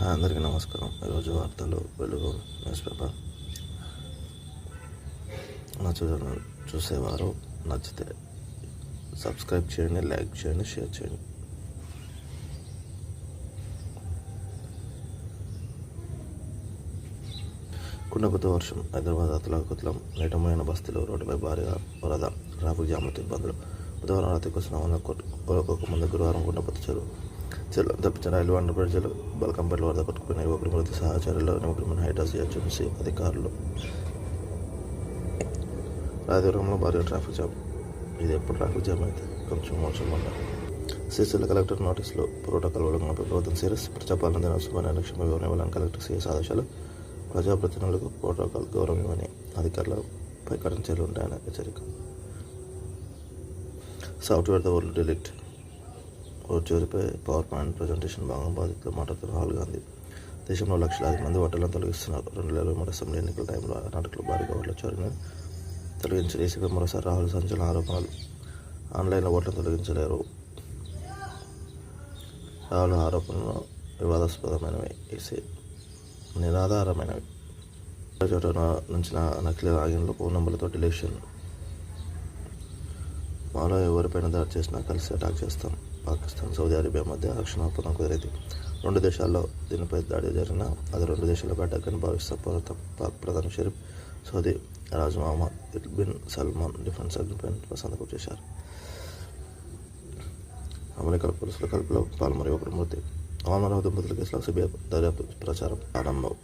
అందరికీ నమస్కారం. ఈరోజు వార్తలు వెలుగు న్యూస్ పేపర్ చూసేవారు నచ్చితే సబ్స్క్రైబ్ చేయండి, లైక్ చేయండి, షేర్ చేయండి. కుండపోత వర్షం హైదరాబాద్ అతలాకుతలం నీటమైన బస్తీలో రోడ్డుపై భారీగా వరద, ట్రాఫిక్ జామ్లతో ఇబ్బందులు. బుధవారం రాత్రి కోసం కోలుకోక ముందు గురువారం కుండపోత చెరువు తప్పించిన రైల్వే అండర్ బ్రిడ్జ్లు బల్కంపేటలో వరద కొట్టుకున్న యువకుడి మృతి సహచర్యలో నిమగ్నమైన హైడ్రాస్ జిహెచ్ఎంసీ అధికారులు. రాయదుర్గంలో భారీ ట్రాఫిక్ జామ్. ఇది ఎప్పుడు ట్రాఫిక్ జామ్ అయితే కొంచెం మోసం వల్ల సిరిసిల్ల కలెక్టర్ నోటీసులు ప్రోటోకాల్ ఉల్లంఘనపై ప్రభుత్వం సీరియస్. ప్రజాపాలన దినోత్సవాన్ని అనుక్షమ ఇవ్వనివ్వాలని కలెక్టర్ సీఎస్ ఆదేశాలు. ప్రజాప్రతినిధులకు ప్రోటోకాల్ గౌరవం ఇవ్వని అధికారులపై కఠిన చర్యలు ఉంటాయని హెచ్చరిక. సాఫ్ట్వేర్ ద వరల్డ్ డిలీట్ ఓచూరిపై పవర్ పాయింట్ ప్రజెంటేషన్ భాగంగా బాధితులు మాట్లాడుతున్న రాహుల్ గాంధీ. దేశంలో లక్షలాది మంది ఓటర్లను తొలగిస్తున్నారు. 2023 అసెంబ్లీ ఎన్నికల టైంలో కర్ణాటకలో భారీగా ఓట్ల చోరీని తొలగించిన ఏసీపై మరోసారి రాహుల్ సంచలన ఆరోపణలు. ఆన్లైన్లో ఓట్లను తొలగించలేరు. రాహుల్ ఆరోపణలు వివాదాస్పదమైనవి, నిరాధారమైనవి. చోట నుంచి నకిలీ లాగిన్లు, ఫోన్ నంబర్లతో డిలీషన్. మాలో ఎవరిపైన దాడి చేసినా కలిసి అటాక్ చేస్తాం. పాకిస్తాన్, సౌదీ అరేబియా మధ్య రక్షణ ఒప్పందం కుదిరేది. 2 దేశాల్లో దీనిపై దాడి జరిగినా అది 2 దేశాలకు అడ్డకని భావిస్తాం. పాక్ ప్రధాని షరీఫ్, సౌదీ రాజు Mohammed bin Salman defence agreement సంతకం చేశారు. అమెరికా పోలీసుల కల్పలో పాల్మరి ఒకటి మృతి. అమరావతి దంపతుల కేసులో సిబిఐ దర్యాప్తు ప్రచారం ప్రారంభం.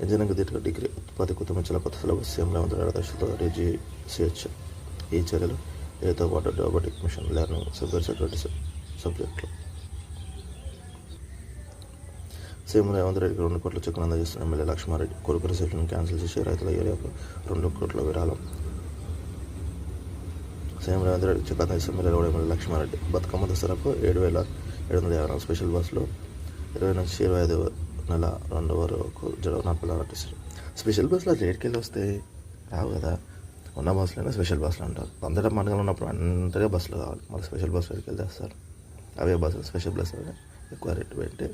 ఇంజనీరింగ్ దీటుగా డిగ్రీ ఉత్పత్తి కుటుంబించాల కొత్త సిలబస్. సీఎం రేవంత్ రెడ్డి అధ్యక్షతతో DGCH. ఈ చర్యలు ఏతో పాటు robotic mission learning, cyber security సబ్జెక్టులు. సీఎం రేవంత్ రెడ్డికి 2 కోట్ల చెక్కును అందజేస్తున్న ఎమ్మెల్యే లక్ష్మారెడ్డి. కొరకు రిసెప్షన్ క్యాన్సిల్ చేసి రైతుల ఏరియాకు 2 కోట్ల విరాళం. సీఎం రేవంత్ రెడ్డికి చెక్ అందజేస్తున్న ఎమ్మెల్యే లక్ష్మారెడ్డి. బతుకమ్మ దసరాకు 7,750 స్పెషల్ బస్సులు 20 నుంచి 25 నెల 2 వరకు నడపలు నటిస్తారు. స్పెషల్ బస్సులు అట్లా ఏడుకెళ్ళి వస్తాయి, రావు కదా. ఉన్న బస్సులైనా స్పెషల్ బస్సులు అంటారు. అందరూ పండుగలు ఉన్నప్పుడు అంతగా బస్సులు కావాలి, మళ్ళీ స్పెషల్ బస్సులు ఎక్కడికి తెస్తారు. అవే బస్సులు స్పెషల్ బస్సులు ఎక్కువ రేటు పెట్టి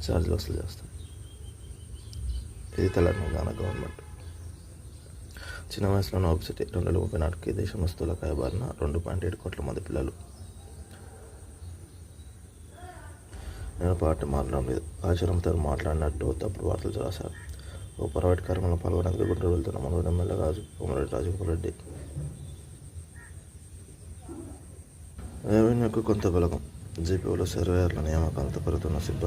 ఛార్జీలు వసూలు చేస్తారు. ఇది తెలంగాణ గవర్నమెంట్. చిన్న వయసులోనే ఒబిసిటీ. 2030 నాటికి దేశంలో స్థూలకాయ బారిన 2.7 కోట్ల మంది పిల్లలు. నేను పార్టీ మాట్లాడడం లేదు, ఆచరణతో మాట్లాడినట్టు తప్పుడు వార్తలు రాశారు. ఓ ప్రైవేట్ కార్యక్రమంలో పాల్గొనేందుకు గుంటూరు వెళ్తున్న మనోడు ఎమ్మెల్యే రాజగోపాల్ రెడ్డి. రెవెన్యూకు కొంత బలగం. జీపీఓలో సర్వేయర్ల నియామకాలతో పెరుగుతున్న సిబ్బంది